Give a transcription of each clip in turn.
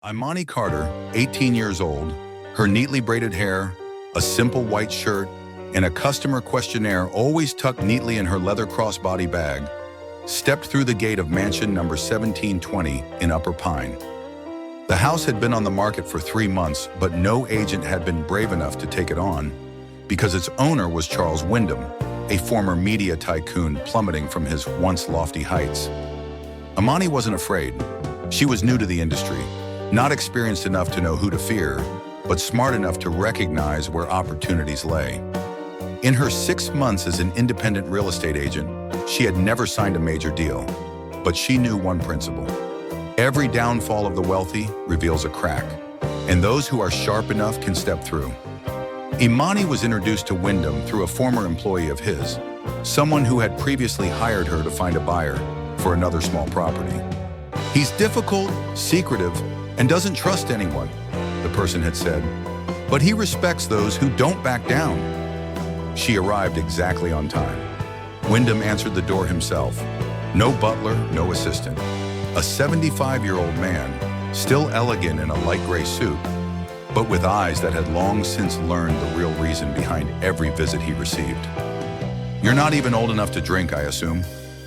Imani Carter, 18 years old, her neatly braided hair, a simple white shirt, and a customer questionnaire always tucked neatly in her leather crossbody bag, stepped through the gate of mansion number 1720 in Upper Pine. The house had been on the market for 3 months, but no agent had been brave enough to take it on because its owner was Charles Wyndham, a former media tycoon plummeting from his once lofty heights. Imani wasn't afraid. She was new to the industry, not experienced enough to know who to fear, but smart enough to recognize where opportunities lay. In her 6 months as an independent real estate agent, she had never signed a major deal, but she knew one principle. Every downfall of the wealthy reveals a crack, and those who are sharp enough can step through. Imani was introduced to Wyndham through a former employee of his, someone who had previously hired her to find a buyer for another small property. "He's difficult, secretive, and doesn't trust anyone," the person had said, "but he respects those who don't back down." She arrived exactly on time. Wyndham answered the door himself. No butler, no assistant. A 75-year-old man, still elegant in a light gray suit, but with eyes that had long since learned the real reason behind every visit he received. "You're not even old enough to drink, I assume,"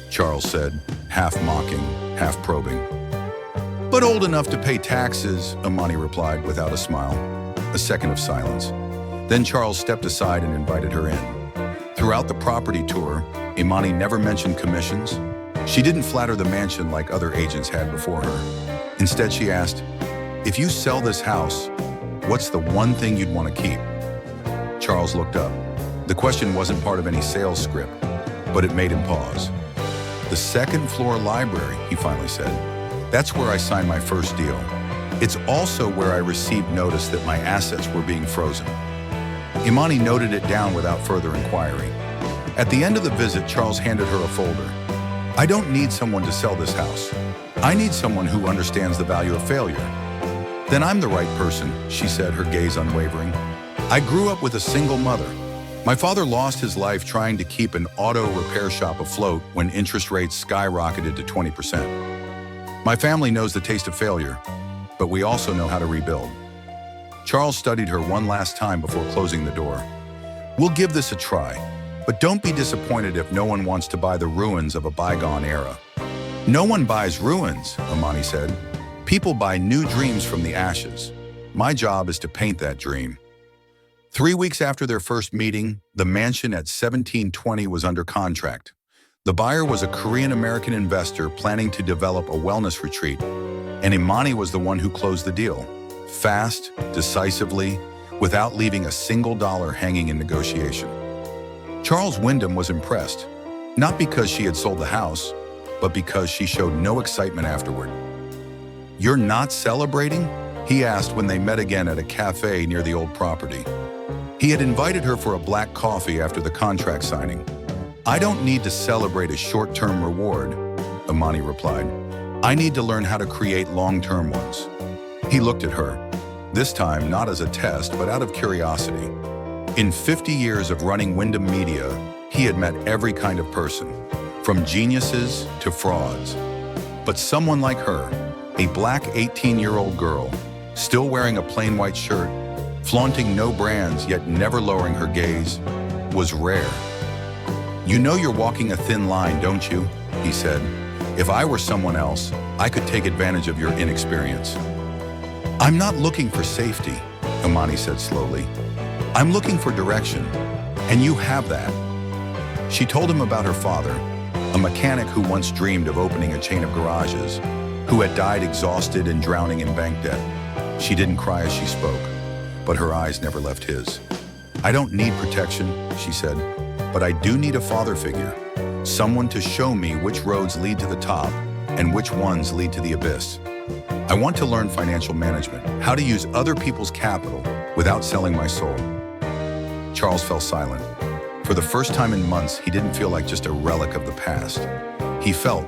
Charles said, half mocking, half probing. "But old enough to pay taxes," Imani replied without a smile. A second of silence. Then Charles stepped aside and invited her in. Throughout the property tour, Imani never mentioned commissions. She didn't flatter the mansion like other agents had before her. Instead, she asked, "If you sell this house, what's the one thing you'd want to keep?" Charles looked up. The question wasn't part of any sales script, but it made him pause. "The second floor library," he finally said. "That's where I signed my first deal. It's also where I received notice that my assets were being frozen." Imani noted it down without further inquiry. At the end of the visit, Charles handed her a folder. "I don't need someone to sell this house. I need someone who understands the value of failure." "Then I'm the right person," she said, her gaze unwavering. "I grew up with a single mother. My father lost his life trying to keep an auto repair shop afloat when interest rates skyrocketed to 20%. My family knows the taste of failure, but we also know how to rebuild." Charles studied her one last time before closing the door. "We'll give this a try, but don't be disappointed if no one wants to buy the ruins of a bygone era." "No one buys ruins," Imani said. "People buy new dreams from the ashes. My job is to paint that dream." 3 weeks after their first meeting, the mansion at 1720 was under contract. The buyer was a Korean-American investor planning to develop a wellness retreat, and Imani was the one who closed the deal. Fast, decisively, without leaving a single dollar hanging in negotiation. Charles Wyndham was impressed, not because she had sold the house, but because she showed no excitement afterward. "You're not celebrating?" he asked when they met again at a cafe near the old property. He had invited her for a black coffee after the contract signing. "I don't need to celebrate a short-term reward," Imani replied. "I need to learn how to create long-term ones." He looked at her, this time not as a test, but out of curiosity. In 50 years of running Wyndham Media, he had met every kind of person, from geniuses to frauds. But someone like her, a black 18-year-old girl, still wearing a plain white shirt, flaunting no brands yet never lowering her gaze, was rare. "You know you're walking a thin line, don't you?" he said. "If I were someone else, I could take advantage of your inexperience." "I'm not looking for safety," Imani said slowly. "I'm looking for direction, and you have that." She told him about her father, a mechanic who once dreamed of opening a chain of garages, who had died exhausted and drowning in bank debt. She didn't cry as she spoke, but her eyes never left his. "I don't need protection," she said, "but I do need a father figure, someone to show me which roads lead to the top and which ones lead to the abyss. I want to learn financial management, how to use other people's capital without selling my soul." Charles fell silent. For the first time in months, he didn't feel like just a relic of the past. He felt,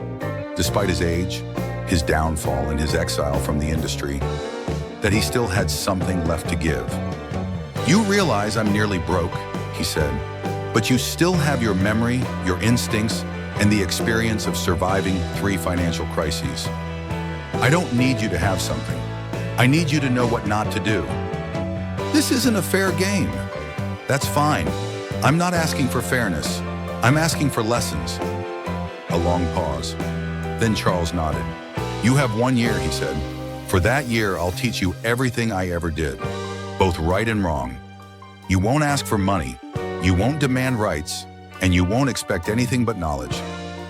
despite his age, his downfall, and his exile from the industry, that he still had something left to give. "You realize I'm nearly broke," he said, "but you still have your memory, your instincts, and the experience of surviving 3 financial crises. I don't need you to have something. I need you to know what not to do. This isn't a fair game. That's fine. I'm not asking for fairness. I'm asking for lessons. A long pause. Then Charles nodded. You have 1 year, he said. For that year, I'll teach you everything I ever did, both right and wrong. You won't ask for money, you won't demand rights, and you won't expect anything but knowledge.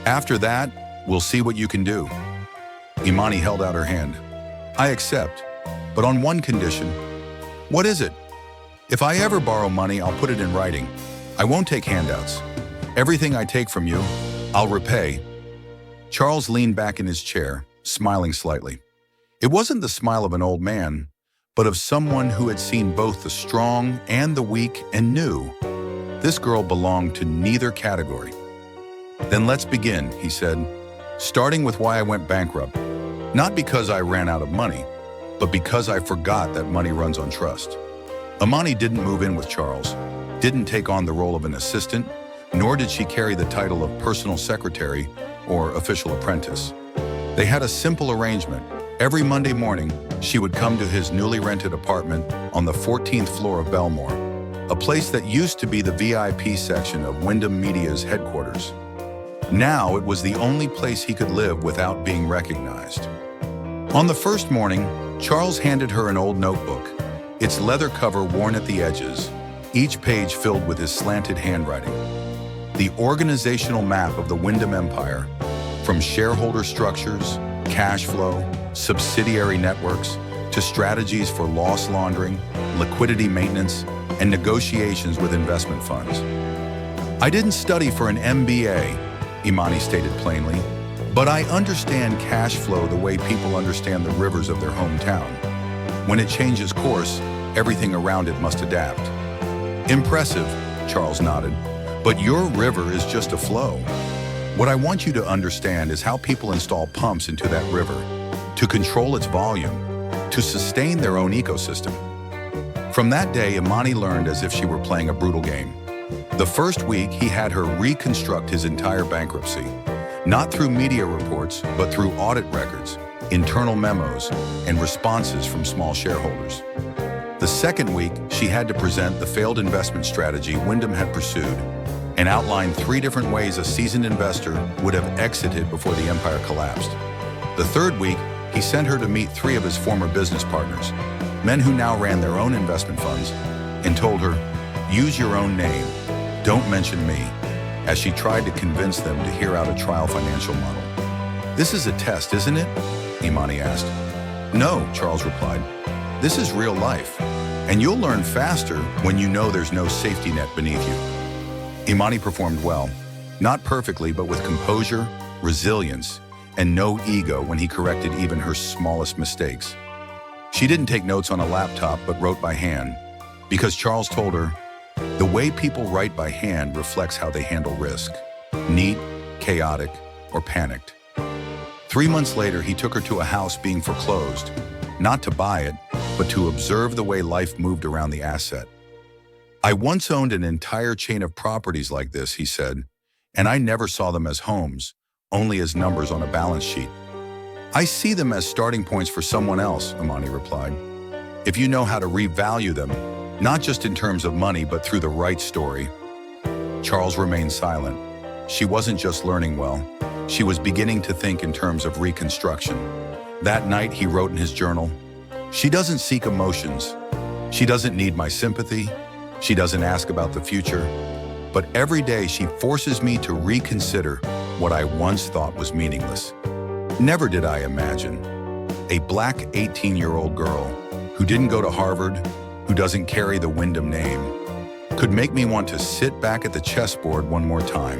After that, we'll see what you can do. Imani held out her hand. I accept, but on one condition. What is it? If I ever borrow money, I'll put it in writing. I won't take handouts. Everything I take from you, I'll repay. Charles leaned back in his chair, smiling slightly. It wasn't the smile of an old man, but of someone who had seen both the strong and the weak and knew this girl belonged to neither category. Then let's begin, he said, starting with why I went bankrupt. Not because I ran out of money, but because I forgot that money runs on trust. Imani didn't move in with Charles, didn't take on the role of an assistant, nor did she carry the title of personal secretary or official apprentice. They had a simple arrangement. Every Monday morning, she would come to his newly rented apartment on the 14th floor of Belmore, a place that used to be the VIP section of Wyndham Media's headquarters. Now it was the only place he could live without being recognized. On the first morning, Charles handed her an old notebook, its leather cover worn at the edges, each page filled with his slanted handwriting. The organizational map of the Wyndham Empire, from shareholder structures, cash flow, subsidiary networks, to strategies for loss laundering, liquidity maintenance, and negotiations with investment funds. I didn't study for an MBA, Imani stated plainly, but I understand cash flow the way people understand the rivers of their hometown. When it changes course, everything around it must adapt. Impressive, Charles nodded, but your river is just a flow. What I want you to understand is how people install pumps into that river to control its volume, to sustain their own ecosystem. From that day, Imani learned as if she were playing a brutal game. The first week, he had her reconstruct his entire bankruptcy, not through media reports, but through audit records, internal memos, and responses from small shareholders. The second week, she had to present the failed investment strategy Wyndham had pursued and outline 3 different ways a seasoned investor would have exited before the empire collapsed. The third week, he sent her to meet 3 of his former business partners, men who now ran their own investment funds, and told her, use your own name, don't mention me, as she tried to convince them to hear out a trial financial model. This is a test, isn't it? Imani asked. No, Charles replied. This is real life, and you'll learn faster when you know there's no safety net beneath you. Imani performed well, not perfectly, but with composure, resilience, and no ego when he corrected even her smallest mistakes. She didn't take notes on a laptop, but wrote by hand, because Charles told her, the way people write by hand reflects how they handle risk, neat, chaotic, or panicked. 3 months later, he took her to a house being foreclosed, not to buy it, but to observe the way life moved around the asset. I once owned an entire chain of properties like this, he said, and I never saw them as homes, only as numbers on a balance sheet. I see them as starting points for someone else, Imani replied. If you know how to revalue them, not just in terms of money, but through the right story. Charles remained silent. She wasn't just learning well. She was beginning to think in terms of reconstruction. That night, he wrote in his journal, she doesn't seek emotions. She doesn't need my sympathy. She doesn't ask about the future. But every day, she forces me to reconsider what I once thought was meaningless. Never did I imagine a black 18-year-old girl who didn't go to Harvard, who doesn't carry the Wyndham name, could make me want to sit back at the chessboard one more time.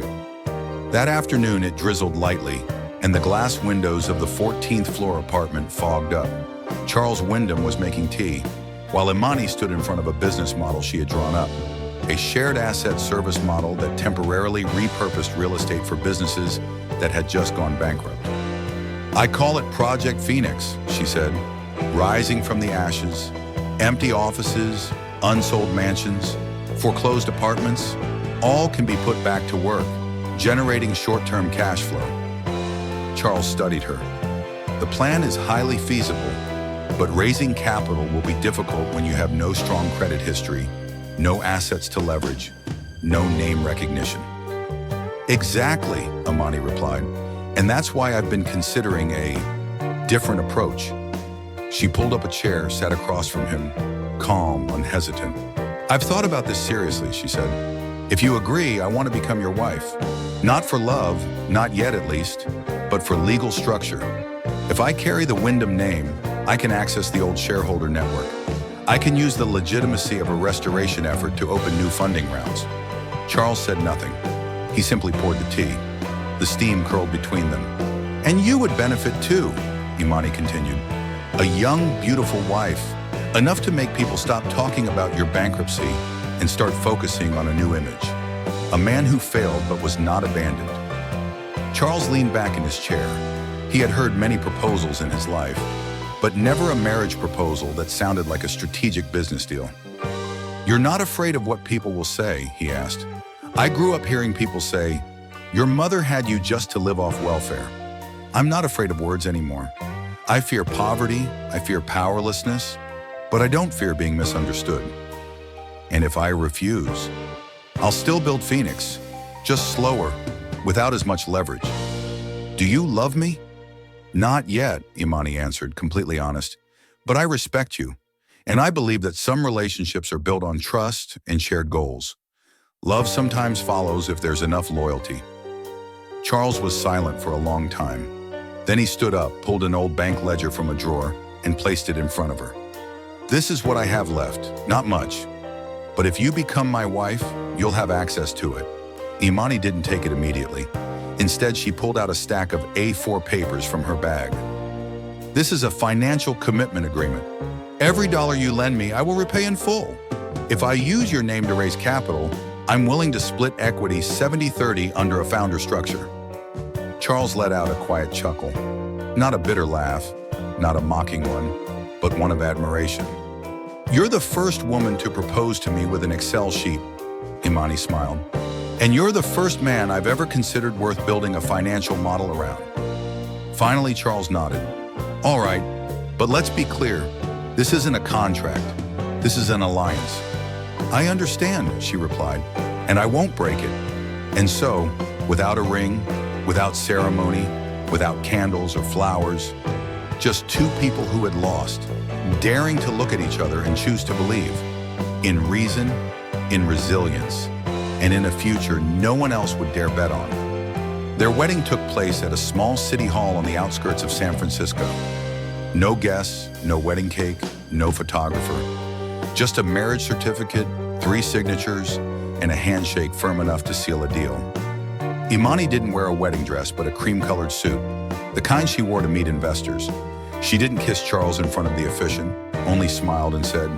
That afternoon, it drizzled lightly, and the glass windows of the 14th floor apartment fogged up. Charles Wyndham was making tea, while Imani stood in front of a business model she had drawn up, a shared asset service model that temporarily repurposed real estate for businesses that had just gone bankrupt. I call it Project Phoenix, she said, rising from the ashes, empty offices, unsold mansions, foreclosed apartments, all can be put back to work, generating short-term cash flow. Charles studied her. The plan is highly feasible, But raising capital will be difficult when you have no strong credit history, no assets to leverage, no name recognition. Exactly, Imani replied. And that's why I've been considering a different approach. She pulled up a chair, sat across from him, calm, unhesitant. I've thought about this seriously, she said. If you agree, I want to become your wife. Not for love, not yet at least, but for legal structure. If I carry the Wyndham name, I can access the old shareholder network. I can use the legitimacy of a restoration effort to open new funding rounds. Charles said nothing. He simply poured the tea. The steam curled between them. And you would benefit too, Imani continued. A young, beautiful wife, enough to make people stop talking about your bankruptcy and start focusing on a new image. A man who failed but was not abandoned. Charles leaned back in his chair. He had heard many proposals in his life, but never a marriage proposal that sounded like a strategic business deal. You're not afraid of what people will say, he asked. I grew up hearing people say, your mother had you just to live off welfare. I'm not afraid of words anymore. I fear poverty, I fear powerlessness, but I don't fear being misunderstood. And if I refuse, I'll still build Phoenix, just slower, without as much leverage. Do you love me? Not yet, Imani answered, completely honest. But I respect you, and I believe that some relationships are built on trust and shared goals. Love sometimes follows if there's enough loyalty. Charles was silent for a long time. Then he stood up, pulled an old bank ledger from a drawer, and placed it in front of her. This is what I have left, not much. But if you become my wife, you'll have access to it. Imani didn't take it immediately. Instead, she pulled out a stack of A4 papers from her bag. This is a financial commitment agreement. Every dollar you lend me, I will repay in full. If I use your name to raise capital, I'm willing to split equity 70-30 under a founder structure. Charles let out a quiet chuckle. Not a bitter laugh, not a mocking one, but one of admiration. You're the first woman to propose to me with an Excel sheet, Imani smiled. And you're the first man I've ever considered worth building a financial model around. Finally, Charles nodded. All right, but let's be clear. This isn't a contract. This is an alliance. I understand, she replied, and I won't break it. And so, without a ring, without ceremony, without candles or flowers, just two people who had lost, daring to look at each other and choose to believe in reason, in resilience, and in a future no one else would dare bet on. Their wedding took place at a small city hall on the outskirts of San Francisco. No guests, no wedding cake, no photographer. Just a marriage certificate, 3 signatures, and a handshake firm enough to seal a deal. Imani didn't wear a wedding dress, but a cream-colored suit, the kind she wore to meet investors. She didn't kiss Charles in front of the officiant, only smiled and said,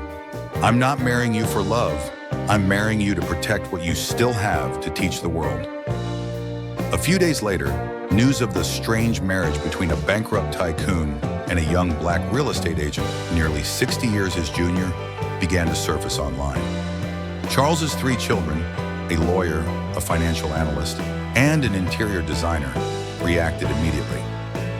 I'm not marrying you for love. I'm marrying you to protect what you still have to teach the world. A few days later, news of the strange marriage between a bankrupt tycoon and a young black real estate agent, nearly 60 years his junior, began to surface online. Charles's 3 children, a lawyer, a financial analyst, and an interior designer, reacted immediately.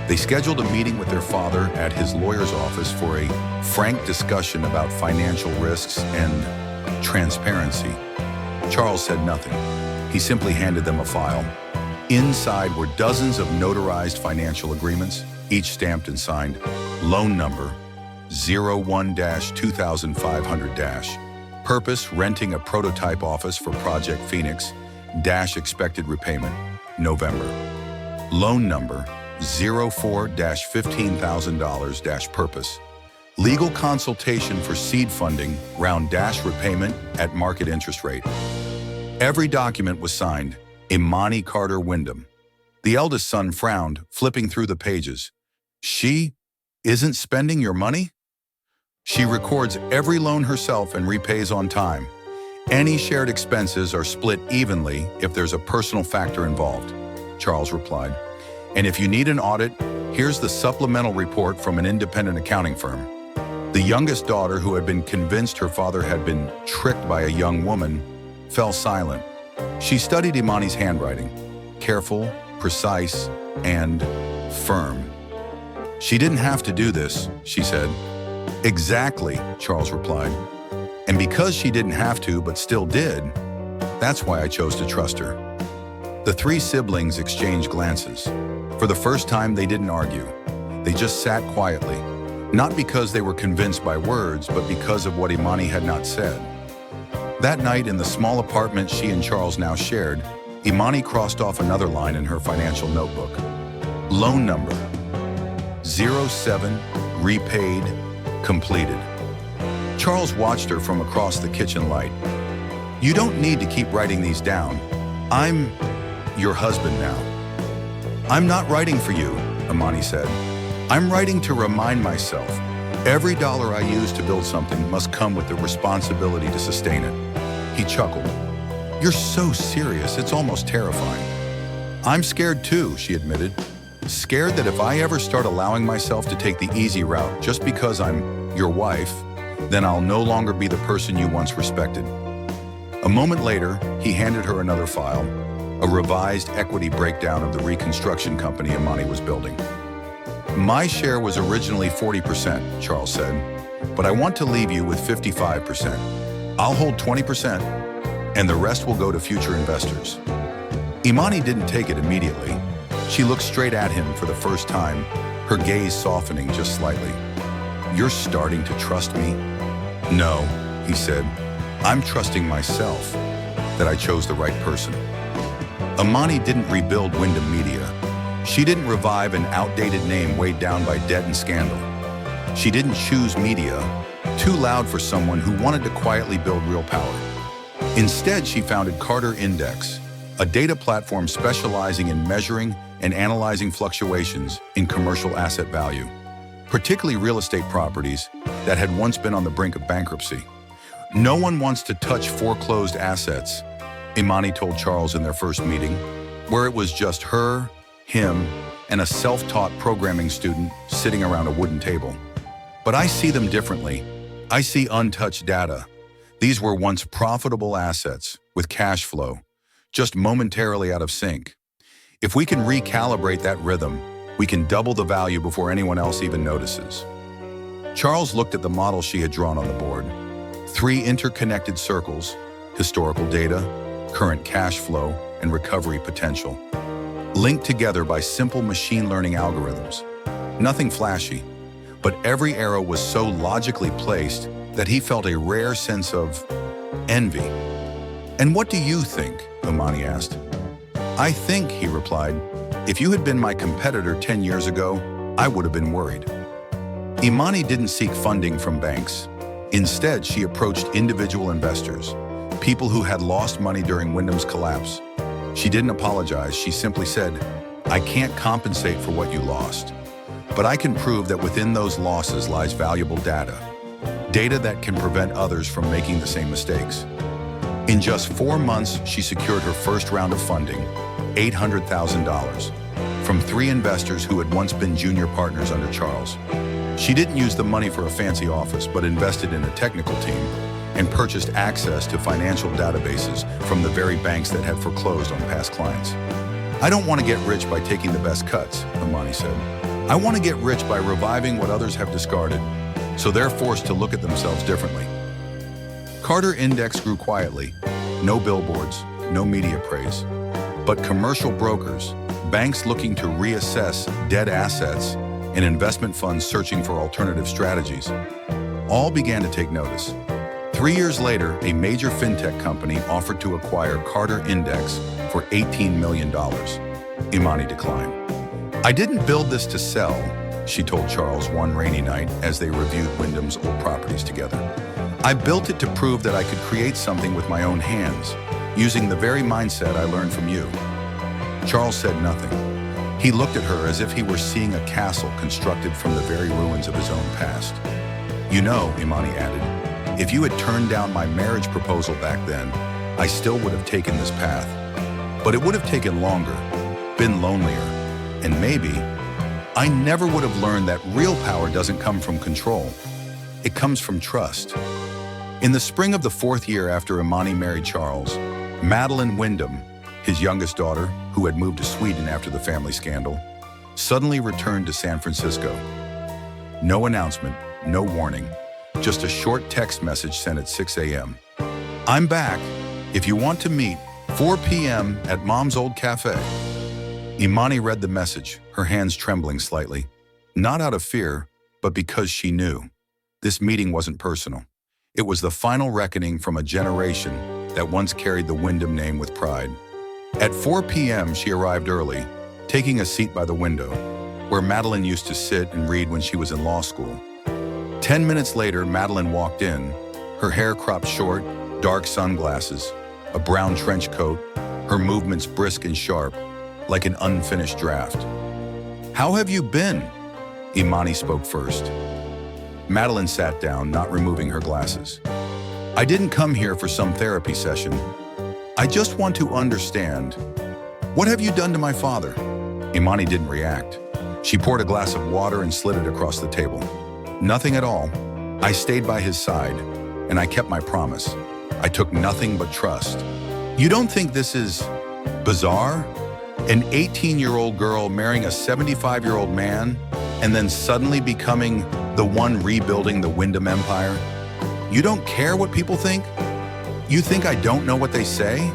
They scheduled a meeting with their father at his lawyer's office for a frank discussion about financial risks and transparency. Charles said nothing. He simply handed them a file. Inside were dozens of notarized financial agreements, each stamped and signed. Loan number 01-2500-. Purpose, renting a prototype office for Project Phoenix. Expected repayment, November. Loan number 04-$15,000. Purpose, legal consultation for seed funding, round repayment at market interest rate. Every document was signed, Imani Carter Wyndham. The eldest son frowned, flipping through the pages. She isn't spending your money? She records every loan herself and repays on time. Any shared expenses are split evenly if there's a personal factor involved, Charles replied. And if you need an audit, here's the supplemental report from an independent accounting firm. The youngest daughter, who had been convinced her father had been tricked by a young woman, fell silent. She studied Imani's handwriting, careful, precise, and firm. She didn't have to do this, she said. Exactly, Charles replied. And because she didn't have to but still did, that's why I chose to trust her. The three siblings exchanged glances. For the first time, they didn't argue. They just sat quietly, not because they were convinced by words, but because of what Imani had not said. That night, in the small apartment she and Charles now shared, Imani crossed off another line in her financial notebook. Loan number 07, repaid, completed. Charles watched her from across the kitchen light. You don't need to keep writing these down. I'm your husband now. I'm not writing for you, Imani said. I'm writing to remind myself every dollar I use to build something must come with the responsibility to sustain it. He chuckled. You're so serious, it's almost terrifying. I'm scared too, she admitted. Scared that if I ever start allowing myself to take the easy route just because I'm your wife, then I'll no longer be the person you once respected. A moment later, he handed her another file, a revised equity breakdown of the reconstruction company Imani was building. My share was originally 40%, Charles said, but I want to leave you with 55%. I'll hold 20%, and the rest will go to future investors. Imani didn't take it immediately. She looked straight at him for the first time, her gaze softening just slightly. You're starting to trust me? No, he said. I'm trusting myself that I chose the right person. Imani didn't rebuild Wyndham Media. She didn't revive an outdated name weighed down by debt and scandal. She didn't choose media, too loud for someone who wanted to quietly build real power. Instead, she founded Carter Index, a data platform specializing in measuring and analyzing fluctuations in commercial asset value, particularly real estate properties that had once been on the brink of bankruptcy. No one wants to touch foreclosed assets, Imani told Charles in their first meeting, where it was just her, him, and a self-taught programming student sitting around a wooden table. But I see them differently. I see untouched data. These were once profitable assets with cash flow, just momentarily out of sync. If we can recalibrate that rhythm, we can double the value before anyone else even notices. Charles looked at the model she had drawn on the board. 3 interconnected circles: historical data, current cash flow, and recovery potential, linked together by simple machine learning algorithms. Nothing flashy, but every arrow was so logically placed that he felt a rare sense of envy. And what do you think? Imani asked. I think, he replied, if you had been my competitor 10 years ago, I would have been worried. Imani didn't seek funding from banks. Instead, she approached individual investors, people who had lost money during Wyndham's collapse. She didn't apologize. She simply said, I can't compensate for what you lost, but I can prove that within those losses lies valuable data that can prevent others from making the same mistakes. In just 4 months, she secured her first round of funding, $800,000, from 3 investors who had once been junior partners under Charles. She didn't use the money for a fancy office, but invested in a technical team and purchased access to financial databases from the very banks that had foreclosed on past clients. I don't want to get rich by taking the best cuts, Imani said. I want to get rich by reviving what others have discarded, so they're forced to look at themselves differently. Carter Index grew quietly. No billboards, no media praise, but commercial brokers, banks looking to reassess dead assets, and investment funds searching for alternative strategies, all began to take notice. 3 years later, a major fintech company offered to acquire Carter Index for $18 million. Imani declined. I didn't build this to sell, she told Charles one rainy night as they reviewed Wyndham's old properties together. I built it to prove that I could create something with my own hands, using the very mindset I learned from you. Charles said nothing. He looked at her as if he were seeing a castle constructed from the very ruins of his own past. You know, Imani added, if you had turned down my marriage proposal back then, I still would have taken this path. But it would have taken longer, been lonelier, and maybe I never would have learned that real power doesn't come from control. It comes from trust. In the spring of the 4th year after Imani married Charles, Madeline Wyndham, his youngest daughter, who had moved to Sweden after the family scandal, suddenly returned to San Francisco. No announcement, no warning. Just a short text message sent at 6 a.m. I'm back. If you want to meet, 4 p.m. at Mom's Old Cafe. Imani read the message, her hands trembling slightly. Not out of fear, but because she knew. This meeting wasn't personal. It was the final reckoning from a generation that once carried the Wyndham name with pride. At 4 p.m., she arrived early, taking a seat by the window, where Madeline used to sit and read when she was in law school. 10 minutes later, Madeline walked in, her hair cropped short, dark sunglasses, a brown trench coat, her movements brisk and sharp, like an unfinished draft. How have you been? Imani spoke first. Madeline sat down, not removing her glasses. I didn't come here for some therapy session. I just want to understand. What have you done to my father? Imani didn't react. She poured a glass of water and slid it across the table. Nothing at all. I stayed by his side, and I kept my promise. I took nothing but trust. You don't think this is bizarre? An 18-year-old girl marrying a 75-year-old man and then suddenly becoming the one rebuilding the Wyndham Empire? You don't care what people think? You think I don't know what they say?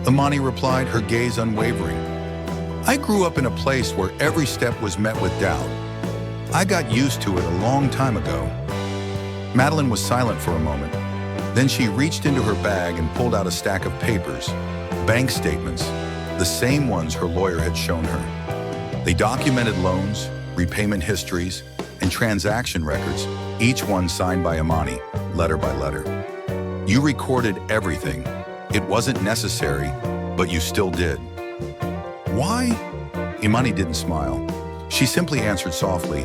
Imani replied, her gaze unwavering. I grew up in a place where every step was met with doubt. I got used to it a long time ago. Madeline was silent for a moment. Then she reached into her bag and pulled out a stack of papers, bank statements, the same ones her lawyer had shown her. They documented loans, repayment histories, and transaction records, each one signed by Imani, letter by letter. You recorded everything. It wasn't necessary, but you still did. Why? Imani didn't smile. She simply answered softly,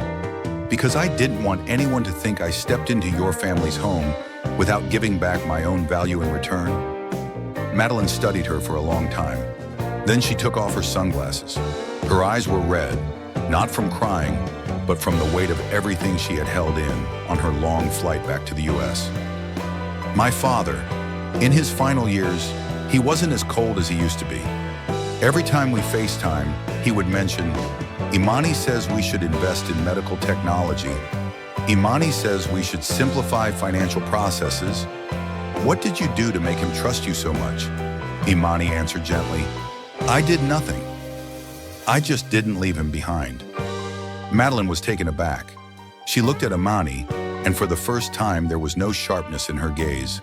because I didn't want anyone to think I stepped into your family's home without giving back my own value in return. Madeline studied her for a long time. Then she took off her sunglasses. Her eyes were red, not from crying, but from the weight of everything she had held in on her long flight back to the U.S. My father, in his final years, he wasn't as cold as he used to be. Every time we FaceTime, he would mention, Imani says we should invest in medical technology. Imani says we should simplify financial processes. What did you do to make him trust you so much? Imani answered gently, I did nothing. I just didn't leave him behind. Madeline was taken aback. She looked at Imani, and for the first time there was no sharpness in her gaze,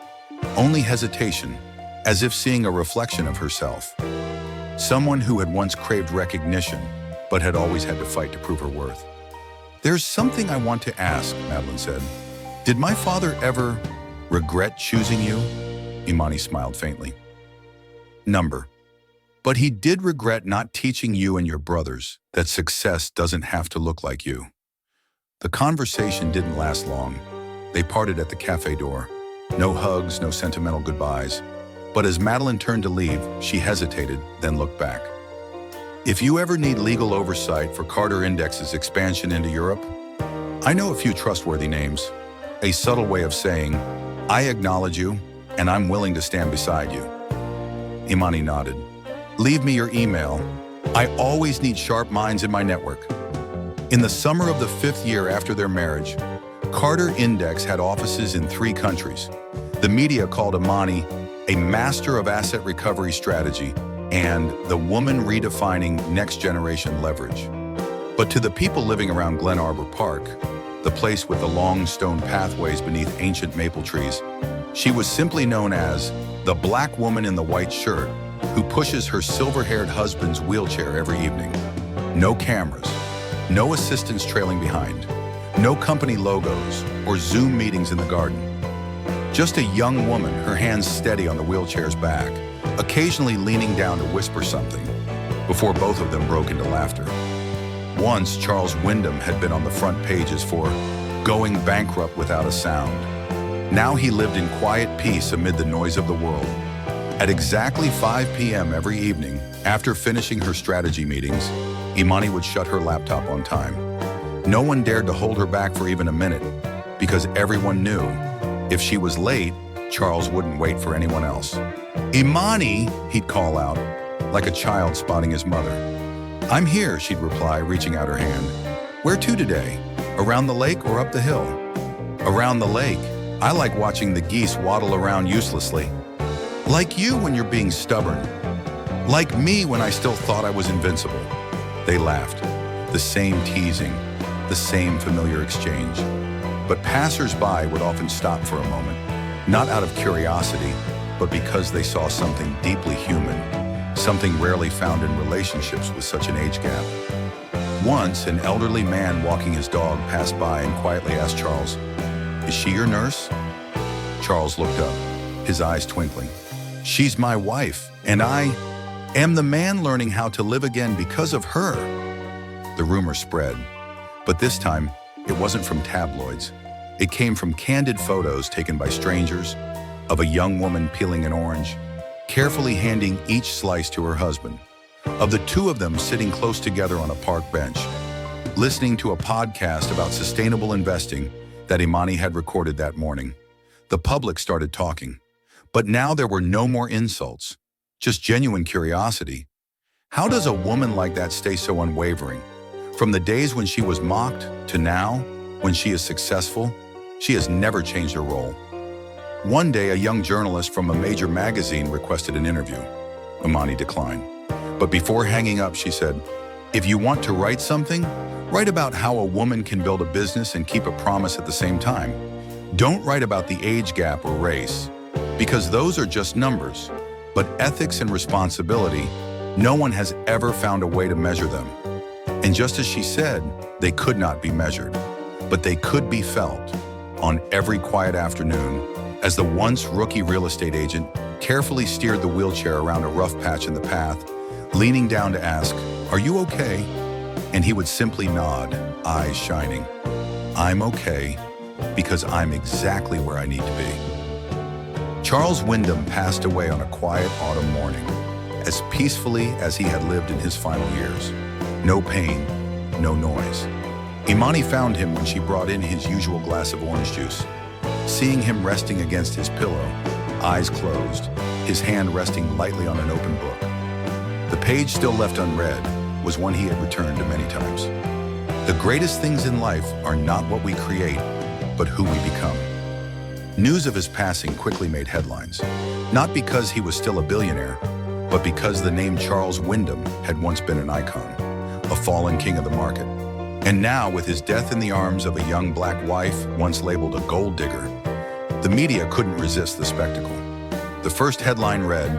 only hesitation, as if seeing a reflection of herself. Someone who had once craved recognition, but had always had to fight to prove her worth. There's something I want to ask, Madeline said. Did my father ever regret choosing you? Imani smiled faintly. Number. But he did regret not teaching you and your brothers that success doesn't have to look like you. The conversation didn't last long. They parted at the cafe door. No hugs, no sentimental goodbyes. But as Madeline turned to leave, she hesitated, then looked back. If you ever need legal oversight for Carter Index's expansion into Europe, I know a few trustworthy names. A subtle way of saying, I acknowledge you, and I'm willing to stand beside you. Imani nodded. Leave me your email. I always need sharp minds in my network. In the summer of the 5th year after their marriage, Carter Index had offices in 3 countries. The media called Imani a master of asset recovery strategy and the woman redefining next-generation leverage. But to the people living around Glen Arbor Park, the place with the long stone pathways beneath ancient maple trees, she was simply known as the black woman in the white shirt who pushes her silver-haired husband's wheelchair every evening. No cameras, no assistants trailing behind, no company logos or Zoom meetings in the garden. Just a young woman, her hands steady on the wheelchair's back, occasionally leaning down to whisper something, before both of them broke into laughter. Once, Charles Wyndham had been on the front pages for going bankrupt without a sound. Now he lived in quiet peace amid the noise of the world. At exactly 5 p.m. every evening, after finishing her strategy meetings, Imani would shut her laptop on time. No one dared to hold her back for even a minute, because everyone knew if she was late, Charles wouldn't wait for anyone else. Imani, he'd call out, like a child spotting his mother. I'm here, she'd reply, reaching out her hand. Where to today? Around the lake or up the hill? Around the lake, I like watching the geese waddle around uselessly. Like you when you're being stubborn. Like me when I still thought I was invincible. They laughed. The same teasing, the same familiar exchange. But passers-by would often stop for a moment, not out of curiosity, but because they saw something deeply human, something rarely found in relationships with such an age gap. Once, an elderly man walking his dog passed by and quietly asked Charles, "Is she your nurse?" Charles looked up, his eyes twinkling. "She's my wife, and I am the man learning how to live again because of her." The rumor spread, but this time, it wasn't from tabloids. It came from candid photos taken by strangers of a young woman peeling an orange, carefully handing each slice to her husband, of the two of them sitting close together on a park bench, listening to a podcast about sustainable investing that Imani had recorded that morning. The public started talking, but now there were no more insults, just genuine curiosity. How does a woman like that stay so unwavering? From the days when she was mocked to now, when she is successful, she has never changed her role. One day, a young journalist from a major magazine requested an interview. Imani declined. But before hanging up, she said, "If you want to write something, write about how a woman can build a business and keep a promise at the same time. Don't write about the age gap or race, because those are just numbers. But ethics and responsibility, no one has ever found a way to measure them." And just as she said, they could not be measured, but they could be felt on every quiet afternoon as the once rookie real estate agent carefully steered the wheelchair around a rough patch in the path, leaning down to ask, "Are you okay?" And he would simply nod, eyes shining. "I'm okay because I'm exactly where I need to be." Charles Wyndham passed away on a quiet autumn morning, as peacefully as he had lived in his final years. No pain, no noise. Imani found him when she brought in his usual glass of orange juice. Seeing him resting against his pillow, eyes closed, his hand resting lightly on an open book. The page still left unread was one he had returned to many times. The greatest things in life are not what we create, but who we become. News of his passing quickly made headlines, not because he was still a billionaire, but because the name Charles Wyndham had once been an icon, a fallen king of the market. And now, with his death in the arms of a young black wife once labeled a gold digger, the media couldn't resist the spectacle. The first headline read,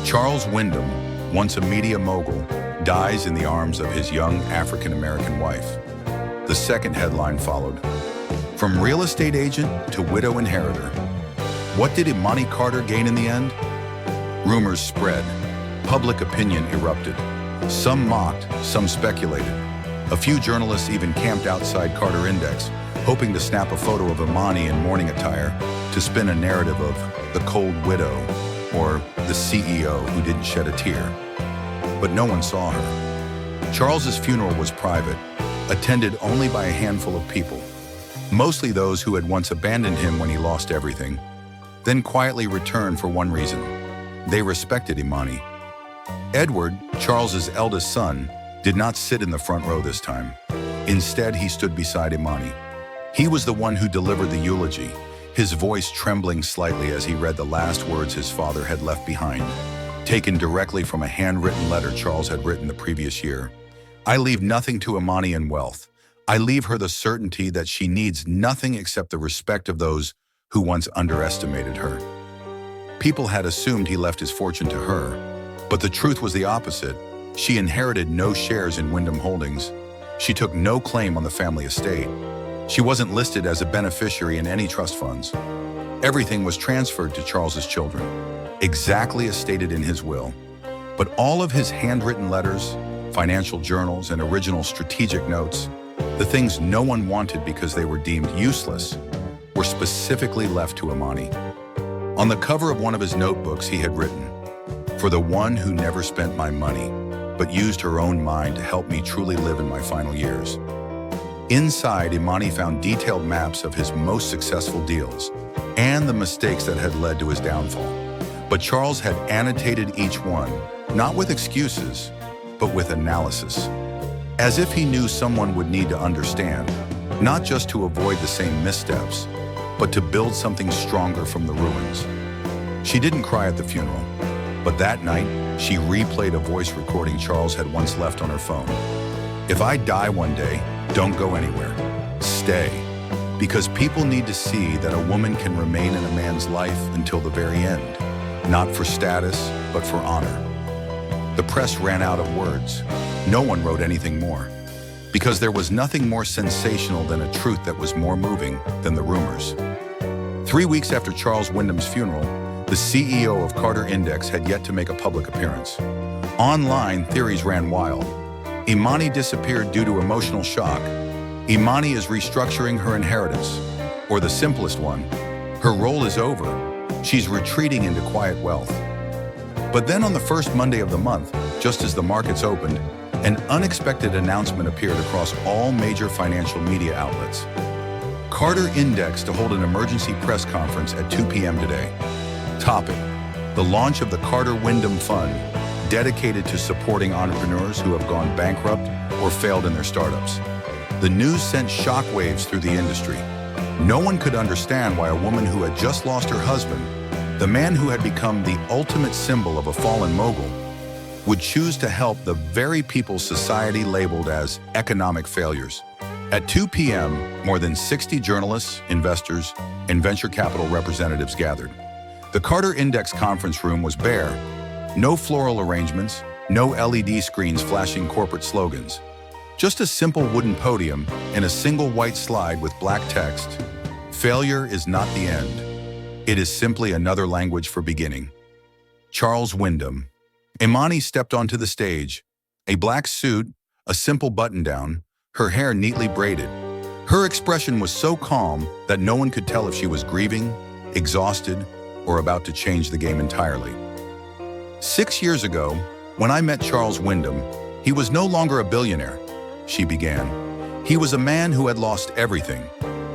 "Charles Wyndham, once a media mogul, dies in the arms of his young African-American wife." The second headline followed, "From real estate agent to widow inheritor. What did Imani Carter gain in the end?" Rumors spread. Public opinion erupted. Some mocked, some speculated. A few journalists even camped outside Carter Index, hoping to snap a photo of Imani in mourning attire to spin a narrative of the cold widow or the CEO who didn't shed a tear. But no one saw her. Charles's funeral was private, attended only by a handful of people, mostly those who had once abandoned him when he lost everything, then quietly returned for one reason: they respected Imani. Edward, Charles's eldest son, did not sit in the front row this time. Instead, he stood beside Imani. He was the one who delivered the eulogy, his voice trembling slightly as he read the last words his father had left behind, taken directly from a handwritten letter Charles had written the previous year. "I leave nothing to Imani in wealth. I leave her the certainty that she needs nothing except the respect of those who once underestimated her." People had assumed he left his fortune to her, but the truth was the opposite. She inherited no shares in Wyndham Holdings. She took no claim on the family estate. She wasn't listed as a beneficiary in any trust funds. Everything was transferred to Charles's children, exactly as stated in his will. But all of his handwritten letters, financial journals, and original strategic notes, the things no one wanted because they were deemed useless, were specifically left to Imani. On the cover of one of his notebooks, he had written, "For the one who never spent my money, but used her own mind to help me truly live in my final years." Inside, Imani found detailed maps of his most successful deals and the mistakes that had led to his downfall. But Charles had annotated each one, not with excuses, but with analysis. As if he knew someone would need to understand, not just to avoid the same missteps, but to build something stronger from the ruins. She didn't cry at the funeral, but that night, she replayed a voice recording Charles had once left on her phone. "If I die one day, don't go anywhere. Stay. Because people need to see that a woman can remain in a man's life until the very end, not for status, but for honor." The press ran out of words. No one wrote anything more, because there was nothing more sensational than a truth that was more moving than the rumors. 3 weeks after Charles Wyndham's funeral, the CEO of Carter Index had yet to make a public appearance. Online, theories ran wild. Imani disappeared due to emotional shock. Imani is restructuring her inheritance. Or the simplest one, her role is over. She's retreating into quiet wealth. But then on the first Monday of the month, just as the markets opened, an unexpected announcement appeared across all major financial media outlets. Carter Index to hold an emergency press conference at 2 p.m. today. Topic: the launch of the Carter Wyndham Fund, dedicated to supporting entrepreneurs who have gone bankrupt or failed in their startups. The news sent shockwaves through the industry. No one could understand why a woman who had just lost her husband, the man who had become the ultimate symbol of a fallen mogul, would choose to help the very people society labeled as economic failures. At 2 p.m., more than 60 journalists, investors, and venture capital representatives gathered. The Carter Index conference room was bare. No floral arrangements, no LED screens flashing corporate slogans. Just a simple wooden podium and a single white slide with black text. "Failure is not the end. It is simply another language for beginning." Charles Wyndham. Imani stepped onto the stage. A black suit, a simple button-down, her hair neatly braided. Her expression was so calm that no one could tell if she was grieving, exhausted, or about to change the game entirely. 6 years ago, when I met Charles Wyndham, he was no longer a billionaire, she began. He was a man who had lost everything: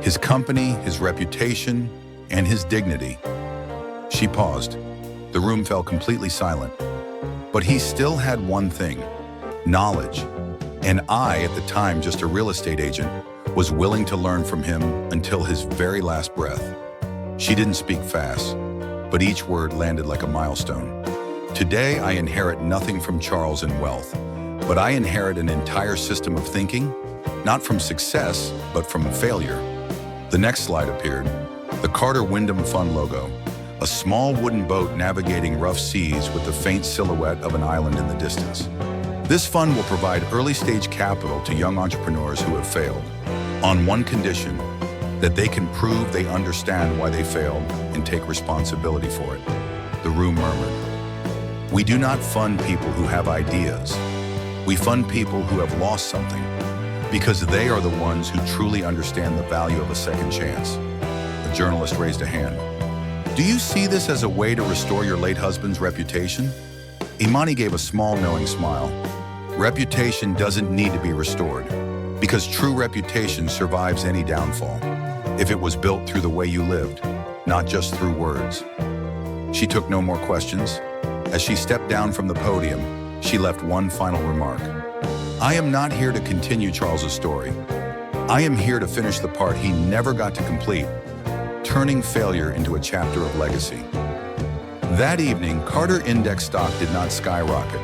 his company, his reputation, and his dignity. She paused. The room fell completely silent. But he still had one thing: knowledge. And I, at the time just a real estate agent, was willing to learn from him until his very last breath. She didn't speak fast, but each word landed like a milestone. Today, I inherit nothing from Charles in wealth, but I inherit an entire system of thinking, not from success, but from failure. The next slide appeared, the Carter Wyndham Fund logo, a small wooden boat navigating rough seas with the faint silhouette of an island in the distance. This fund will provide early-stage capital to young entrepreneurs who have failed, on one condition: that they can prove they understand why they failed and take responsibility for it. The room murmured. We do not fund people who have ideas. We fund people who have lost something, because they are the ones who truly understand the value of a second chance. A journalist raised a hand. Do you see this as a way to restore your late husband's reputation? Imani gave a small, knowing smile. Reputation doesn't need to be restored, because true reputation survives any downfall, if it was built through the way you lived, not just through words. She took no more questions. As she stepped down from the podium, she left one final remark. I am not here to continue Charles's story. I am here to finish the part he never got to complete, turning failure into a chapter of legacy. That evening, Carter Index stock did not skyrocket,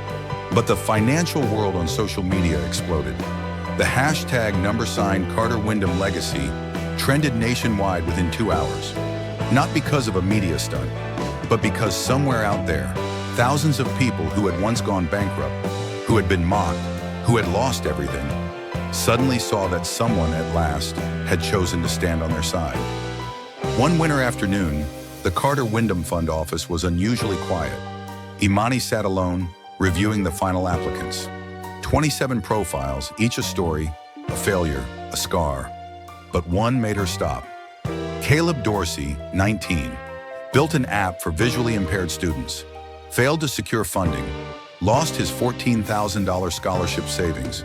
but the financial world on social media exploded. The hashtag #Carter Wyndham Legacy trended nationwide within 2 hours, not because of a media stunt, but because somewhere out there, thousands of people who had once gone bankrupt, who had been mocked, who had lost everything, suddenly saw that someone at last had chosen to stand on their side. One winter afternoon, the Carter Wyndham Fund office was unusually quiet. Imani sat alone, reviewing the final applicants. 27 profiles, each a story, a failure, a scar. But one made her stop. Caleb Dorsey, 19, built an app for visually impaired students, failed to secure funding, lost his $14,000 scholarship savings,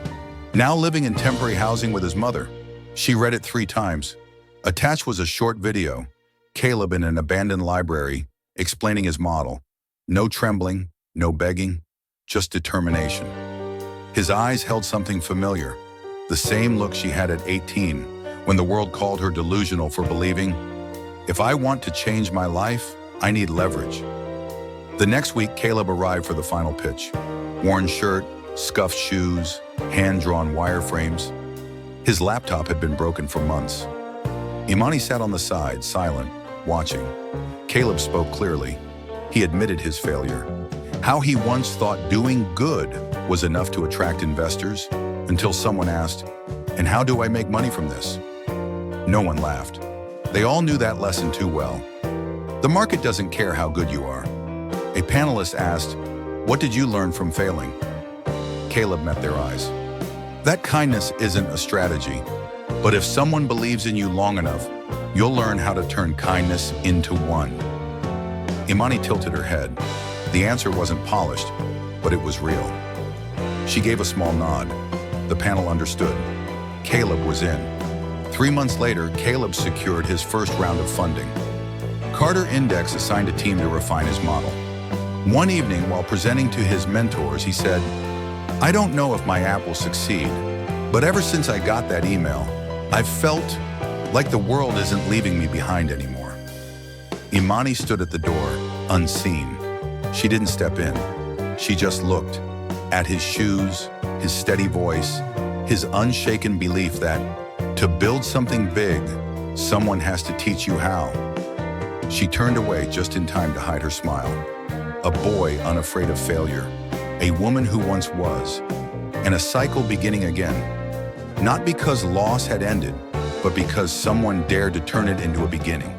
now living in temporary housing with his mother. She read it 3 times. Attached was a short video, Caleb in an abandoned library, explaining his model. No trembling, no begging, just determination. His eyes held something familiar, the same look she had at 18, when the world called her delusional for believing. If I want to change my life, I need leverage. The next week, Caleb arrived for the final pitch. Worn shirt, scuffed shoes, hand-drawn wireframes. His laptop had been broken for months. Imani sat on the side, silent, watching. Caleb spoke clearly. He admitted his failure. How he once thought doing good was enough to attract investors, until someone asked, "And how do I make money from this?" No one laughed. They all knew that lesson too well. The market doesn't care how good you are. A panelist asked, "What did you learn from failing?" Caleb met their eyes. That kindness isn't a strategy, but if someone believes in you long enough, you'll learn how to turn kindness into one. Imani tilted her head. The answer wasn't polished, but it was real. She gave a small nod. The panel understood. Caleb was in. 3 months later, Caleb secured his first round of funding. Carter Index assigned a team to refine his model. One evening, while presenting to his mentors, he said, "I don't know if my app will succeed, but ever since I got that email, I've felt like the world isn't leaving me behind anymore." Imani stood at the door, unseen. She didn't step in. She just looked at his shoes, his steady voice, his unshaken belief that to build something big, someone has to teach you how. She turned away just in time to hide her smile. A boy unafraid of failure, a woman who once was, and a cycle beginning again. Not because loss had ended, but because someone dared to turn it into a beginning.